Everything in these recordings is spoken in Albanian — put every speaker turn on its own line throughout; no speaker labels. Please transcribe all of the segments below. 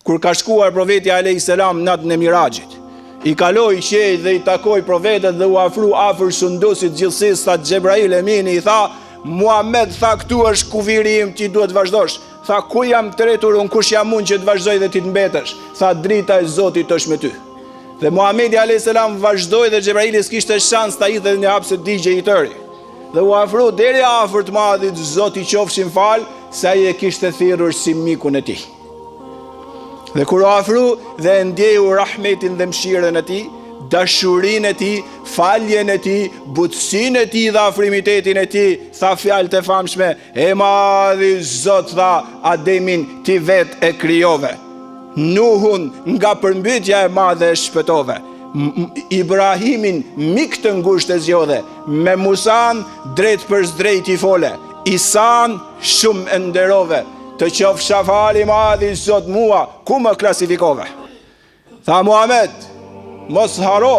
kur ka shkuar profeti a.s. natën e Miraxhit. I kaloi qejt dhe i takoi profetet dhe u afru afër sundusit gjithësisë, tha Xhebrail Emini, i tha, Muhammed, tha, këtu është kufiri im, ti duhet vazhdosh. Tha, ku jam tretur unë, kush jam unë që të vazhdoj dhe ti të mbetesh? Tha, drita e Zotit është me ty. Dhe Muhamedi a.s. vazhdoi dhe Xhebraili s'kishte shans ta hidhte në hapse digje i tëri. Dhe u afru deri afër të Madhit Zoti qofshin fal, se ai e kishte thirrur si mikun e tij. Dhe kur u afru dhe ndjeju rahmetin dhe mëshirën e tij, dashurinë e tij, faljen e tij, butësinë e tij dhe afrimitetin e tij, tha fjalë të famshme, e Madhi Zot, tha, Ademin ti vet e krijove. Nuhun nga përmbytja e madhe e shpëtove. Ibrahimin mik të ngushtë e zgjodhe, me Musan drejt për drejt i fole, Isan shumë e nderove. Të qofsha fali Madhi Zot mua, ku më klasifikove? Tha Muhammed, mos haro,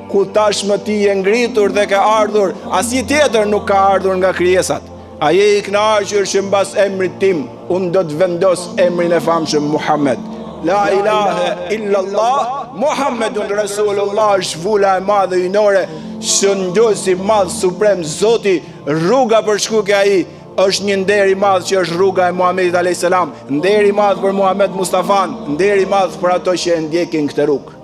ku tashmë ti je ngritur dhe ka ardhur, asnjë tjetër nuk ka ardhur nga krijesat. A je i kënaqur që mbas emrit tim unë do të vendos emrin e famshëm Muhammed. La ilahe illallah, Muhammedun Rasulullah, shvula e madhe ynore, shëndosi madh suprem Zoti, rruga për shkuke ai është një nder i madh që është rruga e Muhamedit alayhis salam, nder i madh për Muhammed Mustafan, nder i madh për ato që e ndjekin këtë rrugë.